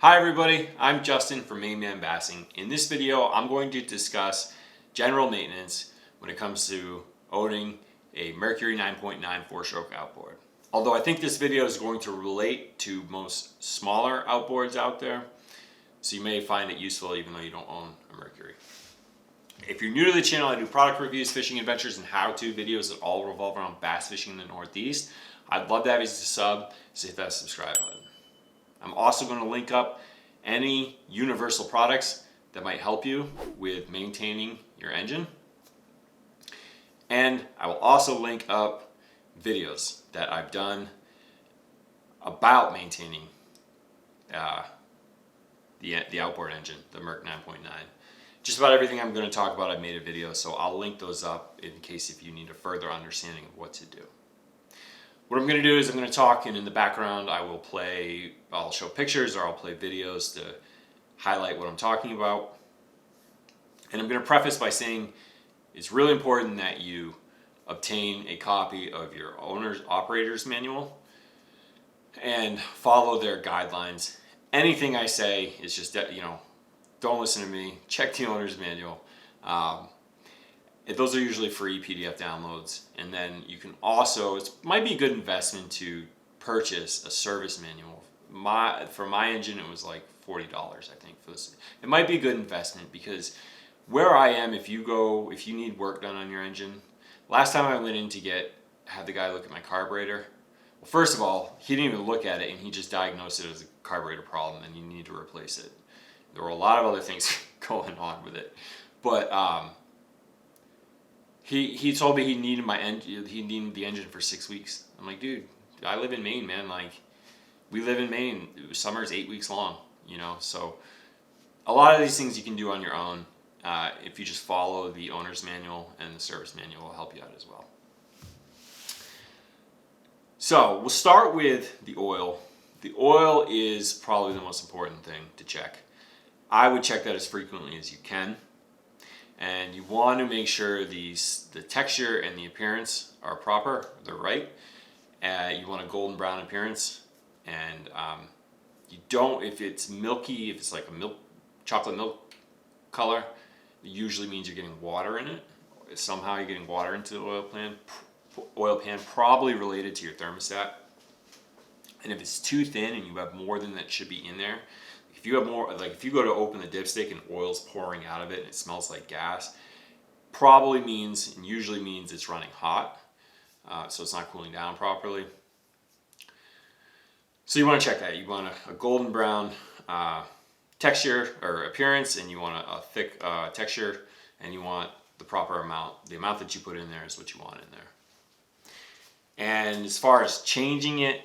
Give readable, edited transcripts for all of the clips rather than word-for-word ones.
Hi everybody, I'm Justin from Main Man Bassing. In this video, I'm going to discuss general maintenance when it comes to owning a Mercury 9.9 4-stroke outboard. Although I think this video is going to relate to most smaller outboards out there, so you may find it useful even though you don't own a Mercury. If you're new to the channel, I do product reviews, fishing adventures, and how-to videos that all revolve around bass fishing in the Northeast. I'd love to have you as a sub, so hit that subscribe button. I'm also going to link up any universal products that might help you with maintaining your engine. And I will also link up videos that I've done about maintaining the outboard engine, the Merc 9.9. Just about everything I'm going to talk about, I've made a video, so I'll link those up in case if you need a further understanding of what to do. What I'm going to do is I'm going to talk, and in the background I'll show pictures or I'll play videos to highlight what I'm talking about. And I'm going to preface by saying it's really important that you obtain a copy of your owner's operator's manual and follow their guidelines. Anything I say is just, don't listen to me. Check the owner's manual. Those are usually free PDF downloads. And then you can also, it might be a good investment to purchase a service manual. For my engine, it was like $40, I think, for this. It might be a good investment because where I am, if you need work done on your engine, last time I went in to have the guy look at my carburetor, well, first of all, he didn't even look at it and he just diagnosed it as a carburetor problem and you need to replace it. There were a lot of other things going on with it. But, He told me he needed the engine for 6 weeks. I'm like, dude, I live in Maine, man. Like, we live in Maine. Summer's 8 weeks long, So a lot of these things you can do on your own. If you just follow the owner's manual, and the service manual will help you out as well. So we'll start with the oil. The oil is probably the most important thing to check. I would check that as frequently as you can. And you want to make sure the texture and the appearance are proper, they're right. You want a golden brown appearance, and you don't, if it's milky, if it's like a chocolate milk color, it usually means you're getting water in it. Somehow you're getting water into the oil pan, probably related to your thermostat. And if it's too thin and you have more than that should be in there, if you have more, like if you go to open the dipstick and oil's pouring out of it and it smells like gas, probably means, and usually means, it's running hot, so it's not cooling down properly. So you want to check that. You want a golden brown texture or appearance, and you want a thick texture, and you want the proper amount. The amount that you put in there is what you want in there. And as far as changing it,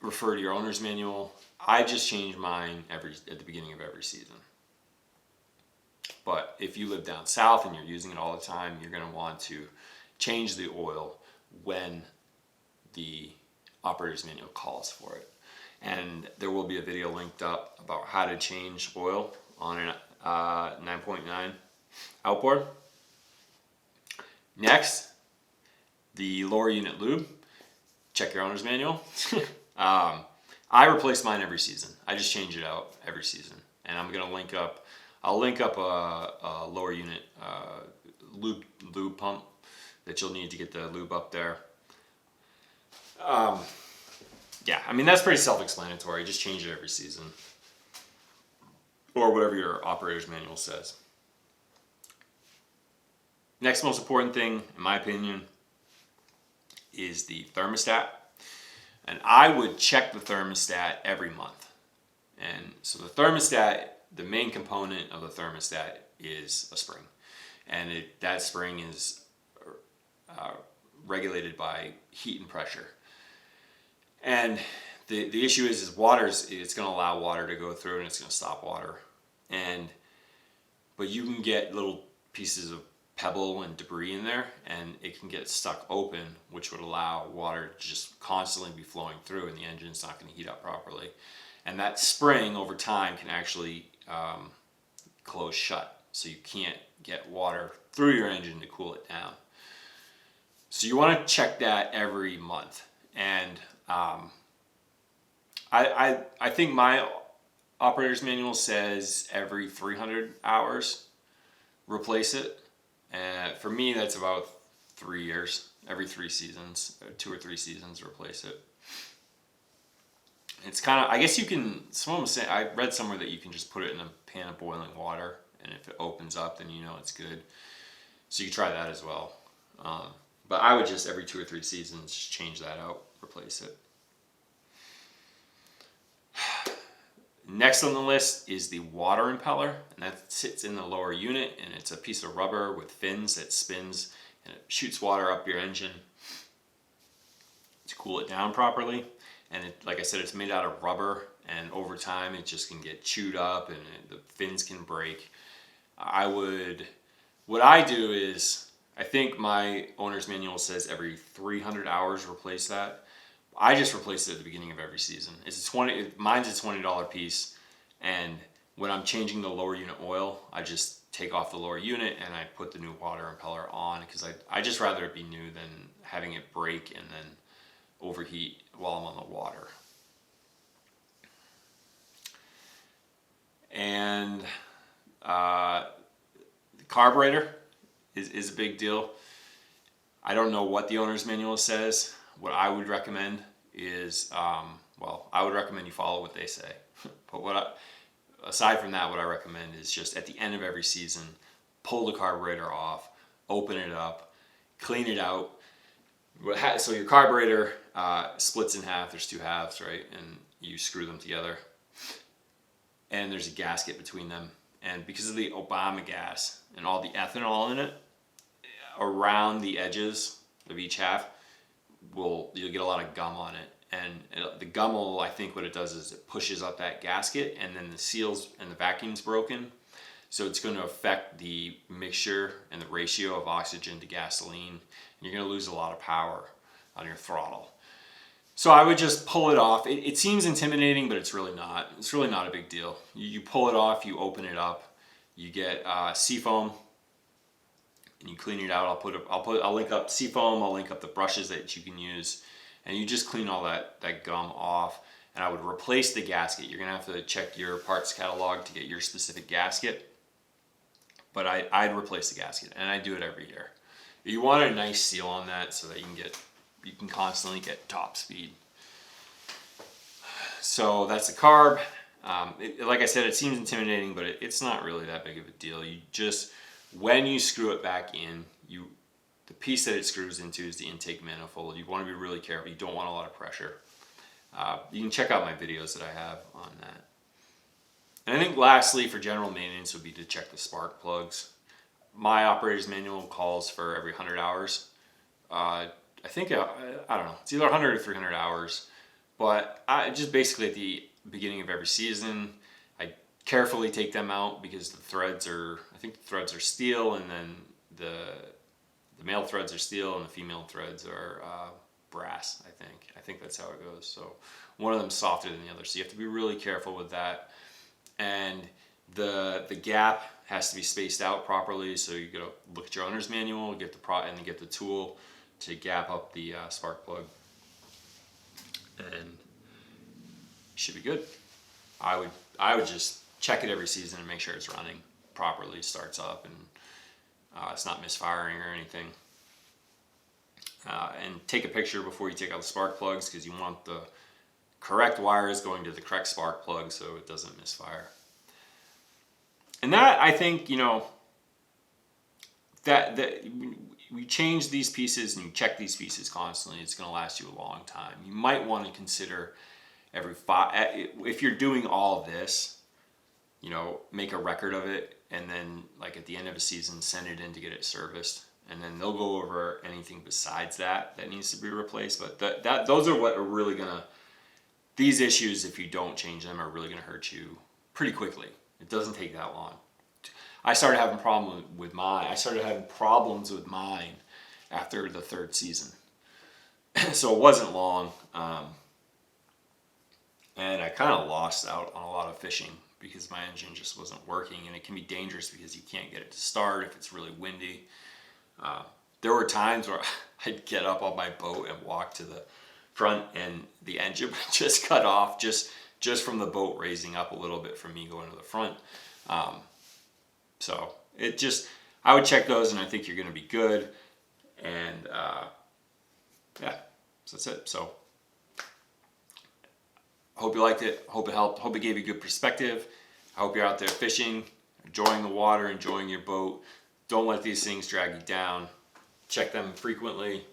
refer to your owner's manual. I just change mine at the beginning of every season. But if you live down south and you're using it all the time, you're going to want to change the oil when the operator's manual calls for it. And there will be a video linked up about how to change oil on a 9.9 outboard. Next, the lower unit lube. Check your owner's manual. I replace mine every season. I just change it out every season. And I'm going to link up, I'll link up a lower unit lube pump that you'll need to get the lube up there. Yeah, I mean, that's pretty self-explanatory. Just change it every season. Or whatever your operator's manual says. Next most important thing, in my opinion, is the thermostat. And I would check the thermostat every month. And so the thermostat, the main component of the thermostat is a spring. And that spring is regulated by heat and pressure. And the issue is it's going to allow water to go through and it's going to stop water. But you can get little pieces of pebble and debris in there, and it can get stuck open, which would allow water to just constantly be flowing through, and the engine's not going to heat up properly. And that spring over time can actually close shut, so you can't get water through your engine to cool it down. So you want to check that every month. And I think my operator's manual says every 300 hours replace it. And for me, that's about 3 years. Every 3 seasons, 2 or 3 seasons, replace it. It's kind of, I guess you can, someone was saying, I read somewhere that you can just put it in a pan of boiling water, and if it opens up, then you know it's good. So you can try that as well. But I would just, every 2 or 3 seasons, just change that out, replace it. Next on the list is the water impeller, and that sits in the lower unit, and it's a piece of rubber with fins that spins, and it shoots water up your engine to cool it down properly. And it, like I said, it's made out of rubber, and over time it just can get chewed up, and the fins can break. What I do is, I think my owner's manual says every 300 hours replace that. I just replace it at the beginning of every season. Mine's a $20 piece, and when I'm changing the lower unit oil, I just take off the lower unit and I put the new water impeller on, because I just rather it be new than having it break and then overheat while I'm on the water. And the carburetor is a big deal. I don't know what the owner's manual says. What I would recommend is, I would recommend you follow what they say. But aside from that, what I recommend is just at the end of every season, pull the carburetor off, open it up, clean it out. So your carburetor splits in half. There's 2 halves, right? And you screw them together. And there's a gasket between them. And because of the Obama gas and all the ethanol in it, around the edges of each half, you'll get a lot of gum on it. And the gum will, I think what it does is it pushes up that gasket, and then the seals and the vacuum's broken. So it's going to affect the mixture and the ratio of oxygen to gasoline. And you're going to lose a lot of power on your throttle. So I would just pull it off. It seems intimidating, but it's really not. It's really not a big deal. You pull it off, you open it up, you get seafoam, and you clean it out. I'll link up seafoam. I'll link up the brushes that you can use, and you just clean all that gum off. And I would replace the gasket. You're gonna have to check your parts catalog to get your specific gasket, but I'd replace the gasket, and I do it every year. You want a nice seal on that so that you can constantly get top speed. So that's the carb. Like I said, it seems intimidating, but it's not really that big of a deal. You just, when you screw it back in, the piece that it screws into is the intake manifold. You want to be really careful. You don't want a lot of pressure. You can check out my videos that I have on that. And I think lastly, for general maintenance, would be to check the spark plugs. My operator's manual calls for every 100 hours. I think, I don't know, it's either 100 or 300 hours. But I just basically at the beginning of every season, I carefully take them out, because I think the threads are steel, and then the male threads are steel and the female threads are brass, I think that's how it goes. So one of them's softer than the other. So you have to be really careful with that. And the gap has to be spaced out properly. So you gotta look at your owner's manual, and get the tool to gap up the spark plug, and you should be good. I would just check it every season and make sure it's running properly, starts up, and it's not misfiring or anything. And take a picture before you take out the spark plugs, because you want the correct wires going to the correct spark plug so it doesn't misfire. And that, I think, that we change these pieces and you check these pieces constantly, it's going to last you a long time. You might want to consider if you're doing all of this, make a record of it, and then like at the end of a season, send it in to get it serviced. And then they'll go over anything besides that needs to be replaced. But those are what are really these issues, if you don't change them, are really gonna hurt you pretty quickly. It doesn't take that long. I started having problems with mine after the 3rd season. So it wasn't long. And I kind of lost out on a lot of fishing because my engine just wasn't working, and it can be dangerous because you can't get it to start if it's really windy. There were times where I'd get up on my boat and walk to the front, and the engine would just cut off just just from the boat raising up a little bit from me going to the front. So it just, I would check those, and I think you're going to be good. And yeah, so that's it. So hope you liked it. Hope it helped. Hope it gave you good perspective. I hope you're out there fishing, enjoying the water, enjoying your boat. Don't let these things drag you down. Check them frequently,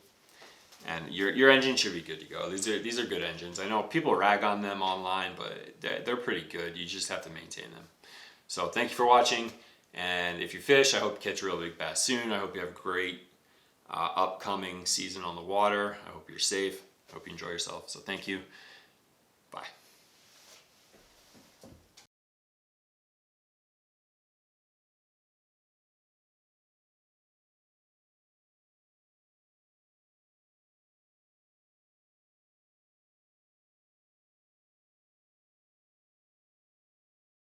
and your engine should be good to go. These are good engines. I know people rag on them online, but they're pretty good. You just have to maintain them. So thank you for watching, and if you fish, I hope you catch a real big bass soon. I hope you have a great upcoming season on the water. I hope you're safe. I hope you enjoy yourself. So thank you. Bye.